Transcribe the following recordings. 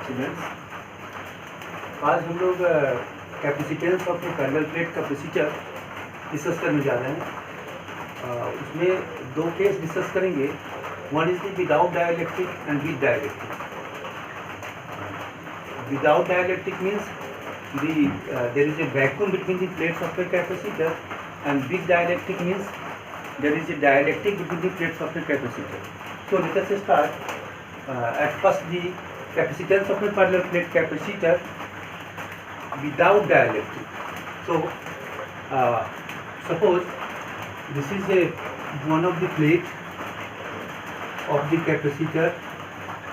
Students, आज हम लोग capacitance of A parallel plate capacitor discuss करने जा रहे हैं। उसमें दो केस डिस्कस करेंगे। One is the without dielectric and with dielectric. Without dielectric means there is a vacuum between the plates of a capacitor, and with dielectric means there is a dielectric between the plates of a capacitor. So let us start. At first, the capacitance of a parallel plate capacitor without dielectric. So suppose this is one of the plate of the capacitor,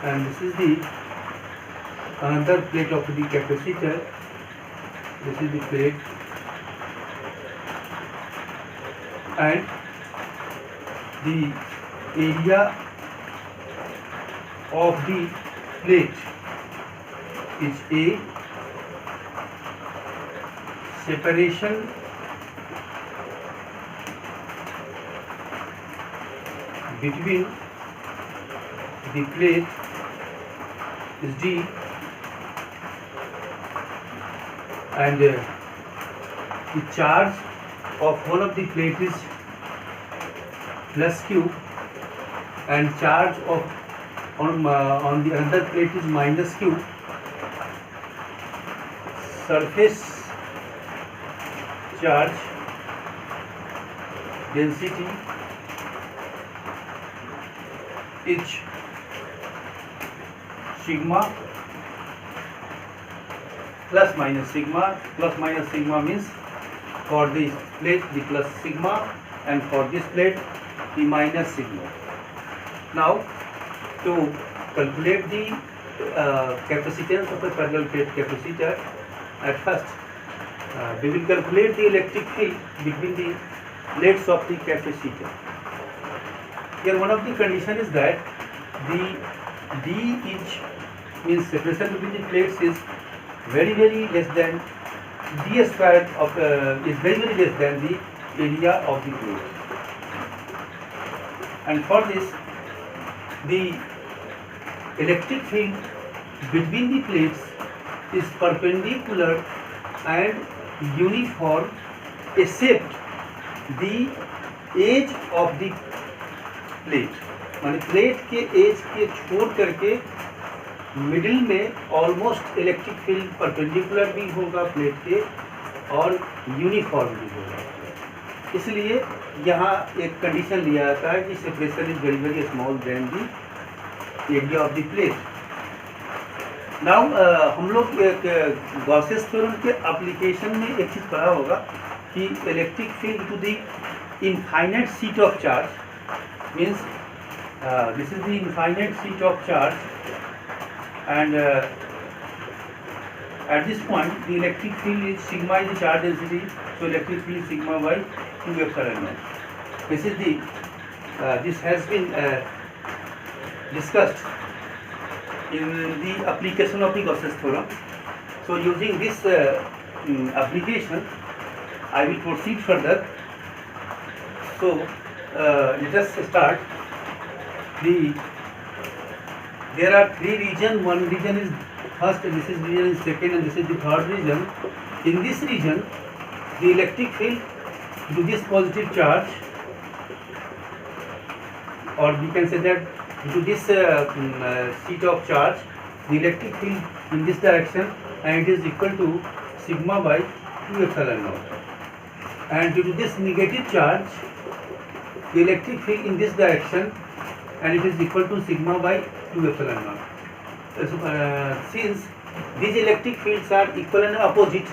and this is the another plate of the capacitor. This is the plate, and the area of the plate is A. Separation between the plate is D, and the charge of one of the plate is plus Q, and charge of on the other plate is minus Q. Surface charge density is sigma plus minus sigma. Plus minus sigma means for this plate the plus sigma, and for this plate the minus sigma. Now to calculate the capacitance of a parallel plate capacitor, at first we will calculate the electric field between the plates of the capacitor. Here one of the condition is that the D is means separation between the plates is very less than D square of is very less than the area of the plate, and for this the electric field between the plates is perpendicular and uniform except the edge of the plate. माने plate के as के छोड़ करके middle में almost electric field perpendicular भी होगा plate के और यूनिफॉर्म भी होगा। इसलिए यहाँ एक कंडीशन लिया जाता है कि separation is very small than the area of the plate. Now हम लोग गॉसेस थ्योरम के एप्लीकेशन में एक चीज़ पढ़ा होगा कि electric field to the infinite sheet of charge means this is the infinite sheet of charge, and at this point the electric field is sigma is the charge density, so electric field sigma by 2 epsilon naught. This is the this has been discussed in the application of the Gauss's theorem. So using this application I will proceed further. So let us start. There are three regions. One region is first, this is region is second, and this is the third region. In this region, the electric field to this positive charge, or we can say that to this sheet of charge, the electric field in this direction, and it is equal to sigma by 2 epsilon naught. And due to this negative charge, the electric field in this direction, and it is equal to sigma by 2 epsilon naught. Since these electric fields are equal and opposite,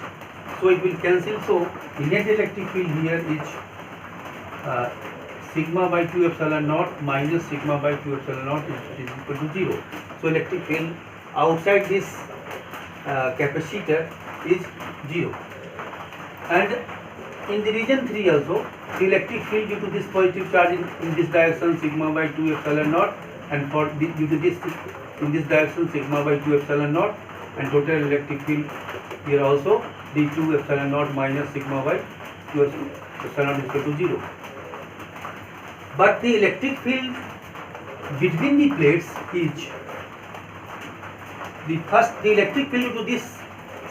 so it will cancel. So the net electric field here is sigma by 2 epsilon naught minus sigma by 2 epsilon naught is equal to 0. So electric field outside this capacitor is 0. And in the region 3 also, the electric field due to this positive charge in this direction sigma by 2 epsilon naught, and for due to this in this direction sigma by 2 epsilon naught, and total electric field here also the 2 epsilon naught minus sigma by 2 epsilon naught is equal to 0. But the electric field between the plates is the electric field to this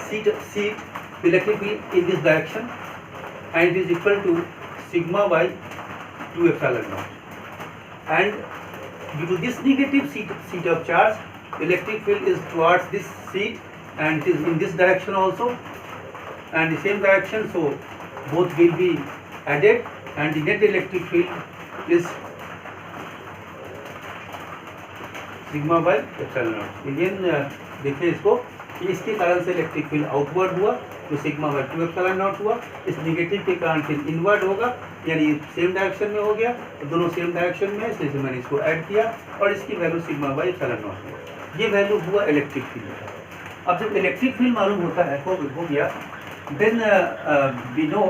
seat, the electric field in this direction, and it is equal to sigma by 2 epsilon naught. And due to this negative seat of charge, electric field is towards this seat, and it is in this direction also, and the same direction, so both will be added, and the net electric field is sigma by epsilon not. Again देखिए इसको कि इसके कारण से electric field outward हुआ तो sigma by 2 epsilon not हुआ. इस निगेटिव के कारण फिर इनवर्ड होगा, यानी सेम डायरेक्शन में हो गया, तो दोनों सेम डायरेक्शन में है, इसलिए मैंने इसको ऐड किया और इसकी value sigma by epsilon not हुआ. ये वैल्यू हुआ इलेक्ट्रिक फील्ड का. अब जब इलेक्ट्रिक फील्ड मालूम होता है हो गया, then we know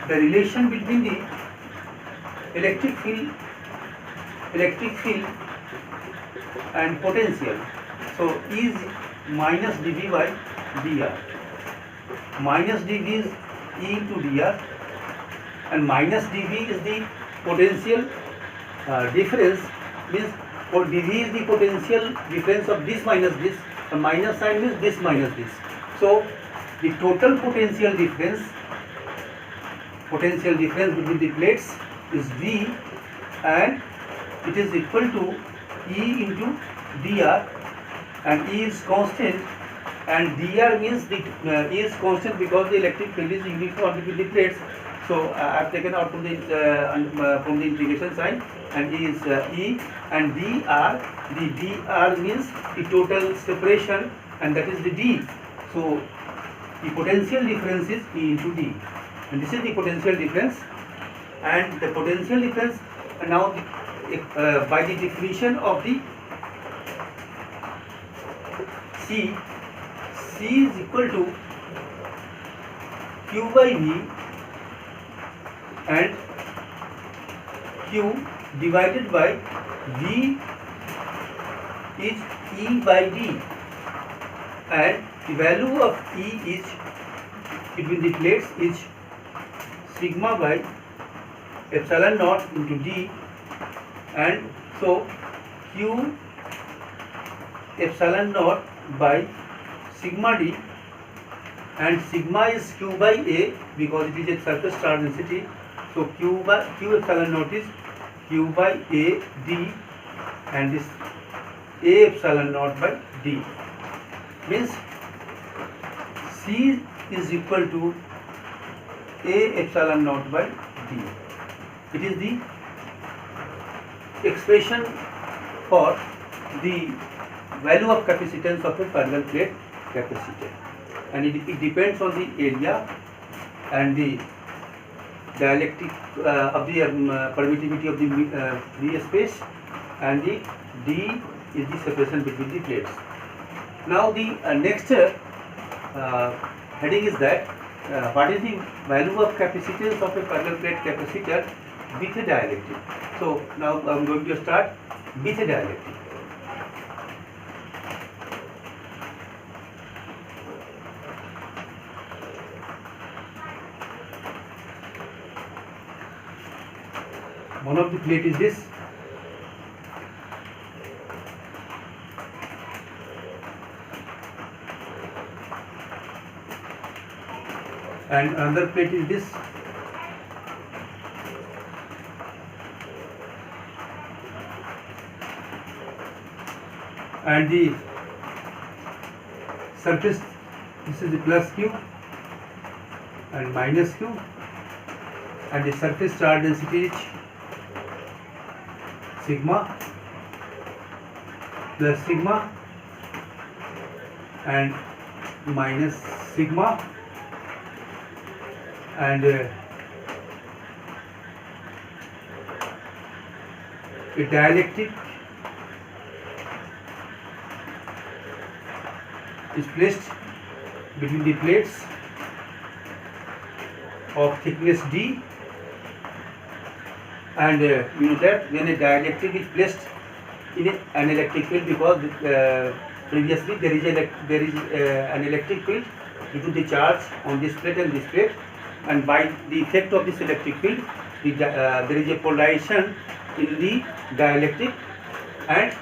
the relation between the electric field and potential. So is minus dV by dr. Minus dV is E into dr, and minus dV is the potential difference, means for dV is the potential difference of this minus this, and minus sign means this minus this. So the total potential difference between the plates is V, and it is equal to E into dr, and E is constant, and dr means the E is constant because the electric field is uniform between the plates. So I have taken out from the integration sign, and E is E, and dr, the dr means the total separation, and that is the D. So the potential difference is E into D, and this is the potential difference. And the potential difference, and now by the definition of the C is equal to Q by V, and Q divided by V is E by D, and the value of E is between the plates is sigma by epsilon naught into D, and so Q epsilon naught by sigma D, and sigma is Q by A because it is a surface charge density. So Q epsilon naught is Q by A D, and this A epsilon naught by D means C is equal to A epsilon naught by D. It is the expression for the value of capacitance of a parallel plate capacitor, and it depends on the area and the dielectric of the permittivity of the free space, and the D is the separation between the plates. Now the next heading is that what is the value of capacitance of a parallel plate capacitor with a dielectric. So now I am going to start with a dielectric. One of the plate is this, and another plate is this, and the surface, this is the plus Q and minus Q, and the surface charge density is sigma plus sigma and minus sigma, and a dielectric is placed between the plates of thickness D, and you know that when a dielectric is placed in an electric field, because previously there is an electric field due to the charge on this plate and this plate, and by the effect of this electric field there is a polarization in the dielectric, and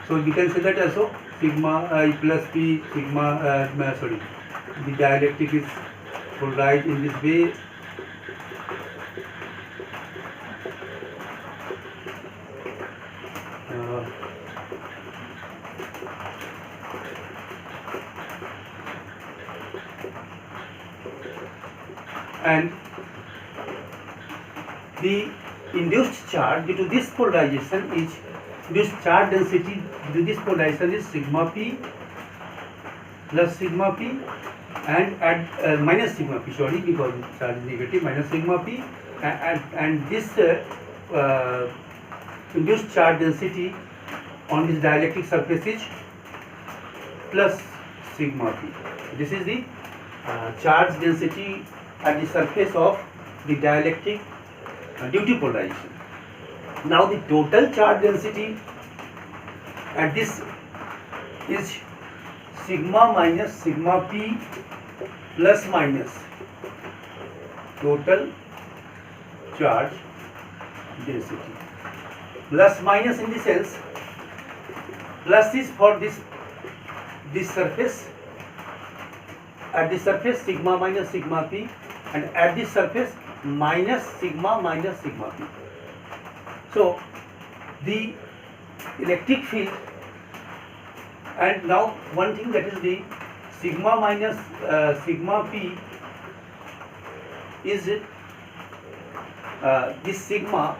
so we can say that also sigma plus P sigma sorry, the dielectric is polarized in this way. And the induced charge due to this polarization is induced charge density due to this polarization is sigma p plus sigma p and minus sigma p, sorry, because charge is negative, minus sigma p, and this induced charge density on this dielectric surface is plus sigma p. This is the charge density at the surface of the dielectric due to polarization. Now the total charge density at this is sigma minus sigma p plus minus total charge density. Plus minus in the sense, plus is for this surface, at the surface sigma minus sigma p, and at this surface minus sigma p. So the electric field, and now one thing, that is the sigma minus sigma p is this sigma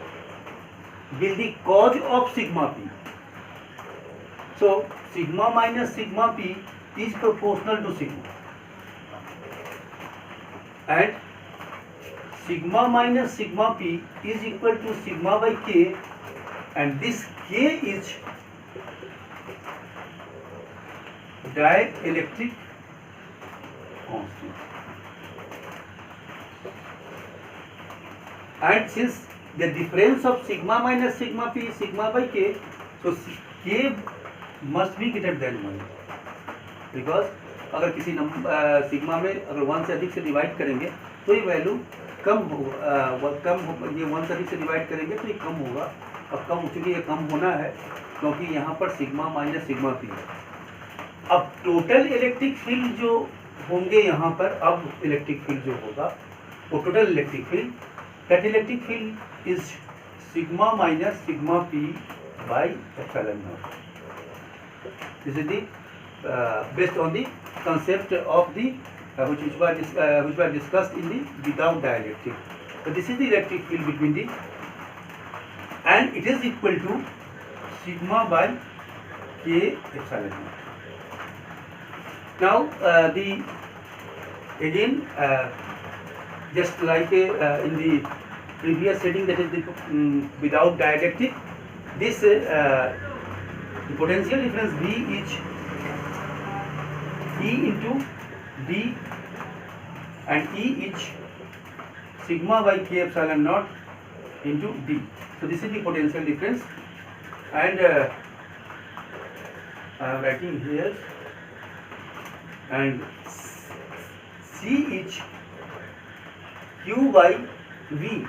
will the cause of sigma p. So sigma minus sigma p is proportional to sigma, and sigma minus sigma p is equal to sigma by k, and this k is dielectric constant. And since the difference of sigma minus sigma p is sigma by k, so k must be greater than 1, because अगर किसी sigma में अगर 1 से अधिक से divide करेंगे तो ये वैल्यू कम होगा, ये 1 से अधिक से डिवाइड करेंगे तो ये कम होगा। अब कम, चूँकि ये कम होना है क्योंकि यहाँ पर सिग्मा माइनस सिग्मा पी है। अब टोटल इलेक्ट्रिक फील्ड जो होंगे यहाँ पर, अब इलेक्ट्रिक फील्ड जो होगा वो total electric field, that electric field is sigma minus sigma P by epsilon not. This is the based on the concept of the which were discussed in the without dielectric. So this is the electric field between the, and it is equal to sigma by k epsilon naught. Now the again just like in the previous setting, that is the without dielectric, this the potential difference V is E into D, and E is sigma by k epsilon naught into D. So this is the potential difference, and I am writing here, and C is Q by V,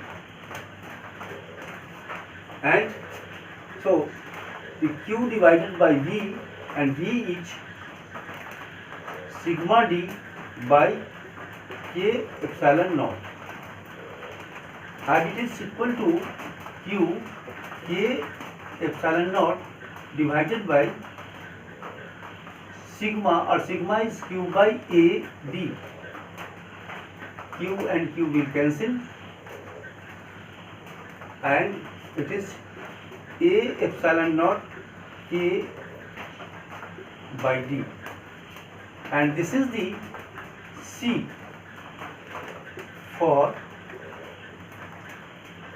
and so the Q divided by V, and V is sigma D by k epsilon naught, and it is equal to Q k epsilon naught divided by sigma, or sigma is Q by A D. Q and Q will cancel, and it is A epsilon naught k by D, and this is the C for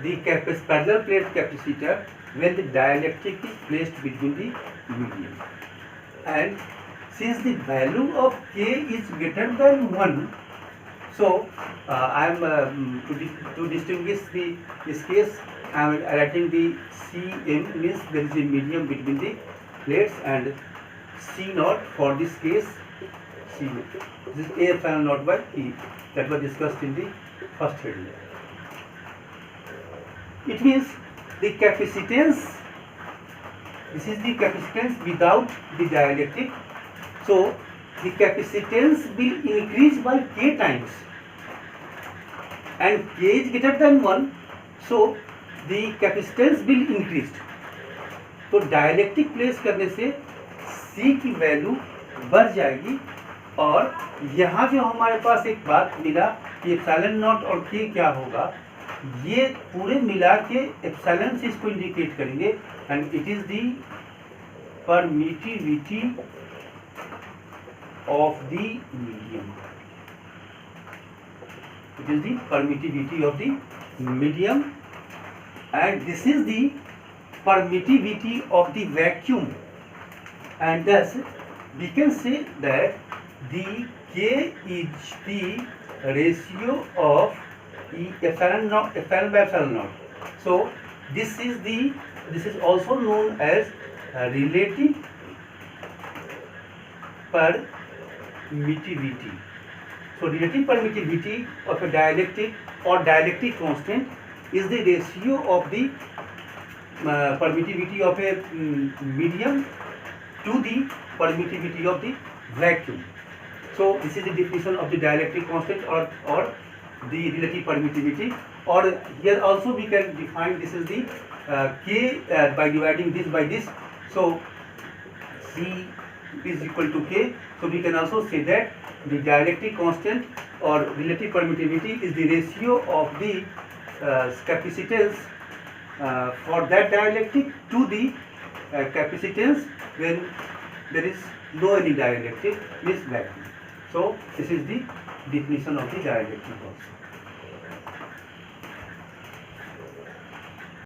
the parallel plate capacitor when the dielectric is placed between the medium. And since the value of k is greater than 1, so I am to distinguish this case, I am writing the Cm, means there is a medium between the plates, and C naught for this case, C naught. This is A epsilon naught by E, that was discussed in the first heading. It means the capacitance this is the capacitance without the dielectric. So the capacitance will increase by k times, and k is greater than 1, so the capacitance will increase. तो dielectric place करने से C की value बढ़ जाएगी, और यहाँ जो हमारे पास एक बात मिला कि एप्सिलॉन नॉट और K क्या होगा, ये पूरे मिला के एप्सिलॉन से इसको इंडिकेट करेंगे, and it is the permittivity of the medium. It is the permittivity of the medium, and this is the permittivity of the vacuum, and thus we can say that the K is the ratio of epsilon naught, epsilon by epsilon naught. So this is also known as relative permittivity. So relative permittivity of a dielectric or dielectric constant is the ratio of the permittivity of a medium to the permittivity of the vacuum. So this is the definition of the dielectric constant or the relative permittivity. Or here also we can define, this is the K by dividing this by this. So C is equal to K. So we can also say that the dielectric constant or relative permittivity is the ratio of the capacitance for that dielectric to the capacitance when there is no any dielectric, is vacuum. So this is the definition of the dielectric also.